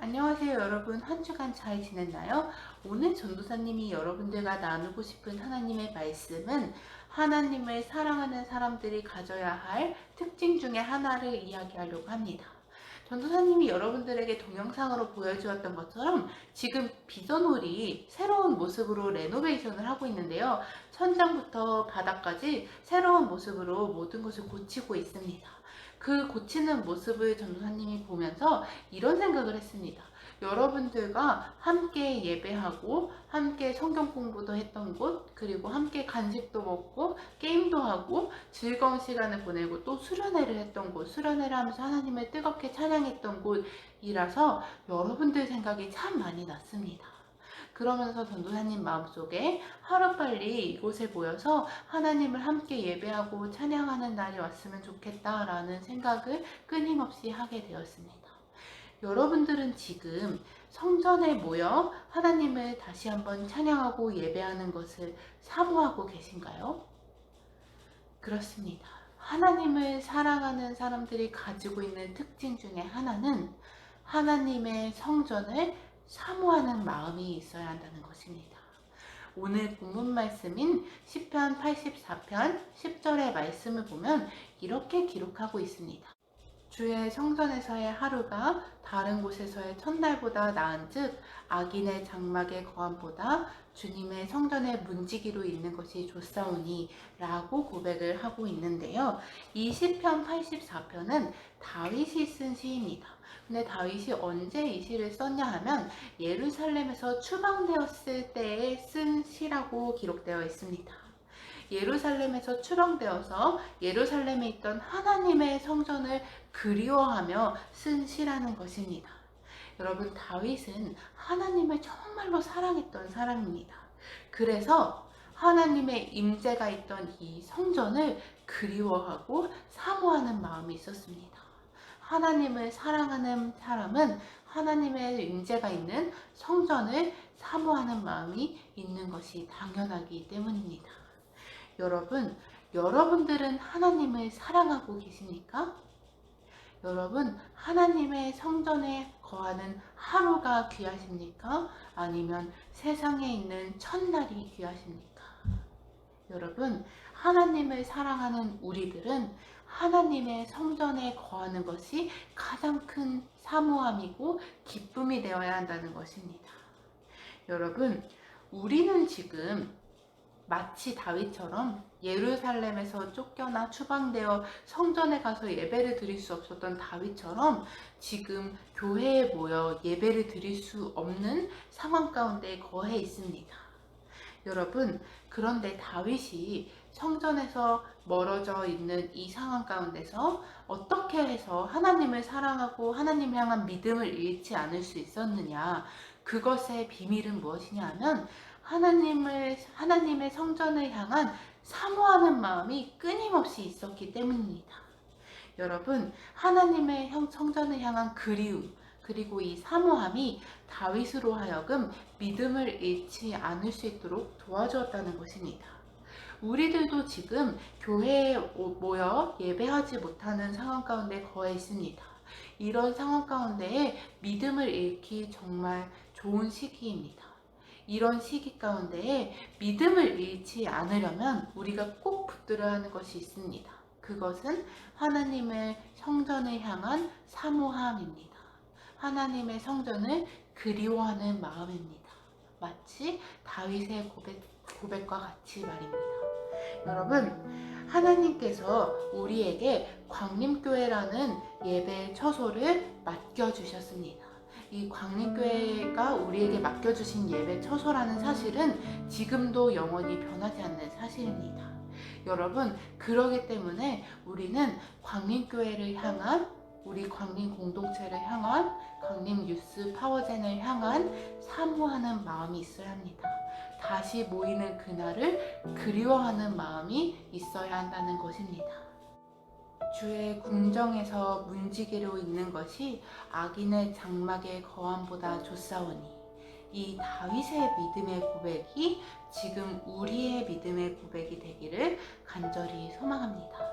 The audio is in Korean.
안녕하세요 여러분. 한 주간 잘 지냈나요? 오늘 전도사님이 여러분들과 나누고 싶은 하나님의 말씀은 하나님을 사랑하는 사람들이 가져야 할 특징 중에 하나를 이야기하려고 합니다. 전도사님이 여러분들에게 동영상으로 보여주었던 것처럼 지금 비전홀이 새로운 모습으로 레노베이션을 하고 있는데요. 천장부터 바닥까지 새로운 모습으로 모든 것을 고치고 있습니다. 그 고치는 모습을 전도사님이 보면서 이런 생각을 했습니다. 여러분들과 함께 예배하고 함께 성경 공부도 했던 곳, 그리고 함께 간식도 먹고 게임도 하고 즐거운 시간을 보내고 또 수련회를 했던 곳, 수련회를 하면서 하나님을 뜨겁게 찬양했던 곳이라서 여러분들 생각이 참 많이 났습니다. 그러면서 전도사님 마음속에 하루빨리 이곳에 모여서 하나님을 함께 예배하고 찬양하는 날이 왔으면 좋겠다라는 생각을 끊임없이 하게 되었습니다. 여러분들은 지금 성전에 모여 하나님을 다시 한번 찬양하고 예배하는 것을 사모하고 계신가요? 그렇습니다. 하나님을 사랑하는 사람들이 가지고 있는 특징 중에 하나는 하나님의 성전을 사모하는 마음이 있어야 한다는 것입니다. 오늘 본문 말씀인 시편 84편 10절의 말씀을 보면 이렇게 기록하고 있습니다. 주의 성전에서의 하루가 다른 곳에서의 첫날보다 나은즉 악인의 장막의 거함보다 주님의 성전의 문지기로 있는 것이 좋사오니 라고 고백을 하고 있는데요. 이 시편 84편은 다윗이 쓴 시입니다. 근데 다윗이 언제 이 시를 썼냐 하면 예루살렘에서 추방되었을 때에 쓴 시라고 기록되어 있습니다. 예루살렘에서 추방되어서 예루살렘에 있던 하나님의 성전을 그리워하며 쓴 시라는 것입니다. 여러분, 다윗은 하나님을 정말로 사랑했던 사람입니다. 그래서 하나님의 임재가 있던 이 성전을 그리워하고 사모하는 마음이 있었습니다. 하나님을 사랑하는 사람은 하나님의 임재가 있는 성전을 사모하는 마음이 있는 것이 당연하기 때문입니다. 여러분, 여러분들은 하나님을 사랑하고 계십니까? 여러분, 하나님의 성전에 거하는 하루가 귀하십니까? 아니면 세상에 있는 첫날이 귀하십니까? 여러분, 하나님을 사랑하는 우리들은 하나님의 성전에 거하는 것이 가장 큰 사모함이고 기쁨이 되어야 한다는 것입니다. 여러분, 우리는 지금 마치 다윗처럼 예루살렘에서 쫓겨나 추방되어 성전에 가서 예배를 드릴 수 없었던 다윗처럼 지금 교회에 모여 예배를 드릴 수 없는 상황 가운데 거해 있습니다. 여러분, 그런데 다윗이 성전에서 멀어져 있는 이 상황 가운데서 어떻게 해서 하나님을 사랑하고 하나님 향한 믿음을 잃지 않을 수 있었느냐? 그것의 비밀은 무엇이냐 하면 하나님의 성전을 향한 사모하는 마음이 끊임없이 있었기 때문입니다. 여러분, 하나님의 성전을 향한 그리움, 그리고 이 사모함이 다윗으로 하여금 믿음을 잃지 않을 수 있도록 도와주었다는 것입니다. 우리들도 지금 교회에 모여 예배하지 못하는 상황 가운데 거해 있습니다. 이런 상황 가운데에 믿음을 잃기 정말 좋은 시기입니다. 이런 시기 가운데에 믿음을 잃지 않으려면 우리가 꼭 붙들어야 하는 것이 있습니다. 그것은 하나님의 성전을 향한 사모함입니다. 하나님의 성전을 그리워하는 마음입니다. 마치 다윗의 고백과 같이 말입니다. 여러분, 하나님께서 우리에게 광림교회라는 예배 처소를 맡겨주셨습니다. 이 광림교회가 우리에게 맡겨주신 예배 처소라는 사실은 지금도 영원히 변하지 않는 사실입니다. 여러분, 그러기 때문에 우리는 광림교회를 향한, 우리 광림 공동체를 향한, 광림 뉴스 파워젠을 향한 사모하는 마음이 있어야 합니다. 다시 모이는 그날을 그리워하는 마음이 있어야 한다는 것입니다. 주의 궁정에서 문지기로 있는 것이 악인의 장막의 거함보다 좋사오니, 이 다윗의 믿음의 고백이 지금 우리의 믿음의 고백이 되기를 간절히 소망합니다.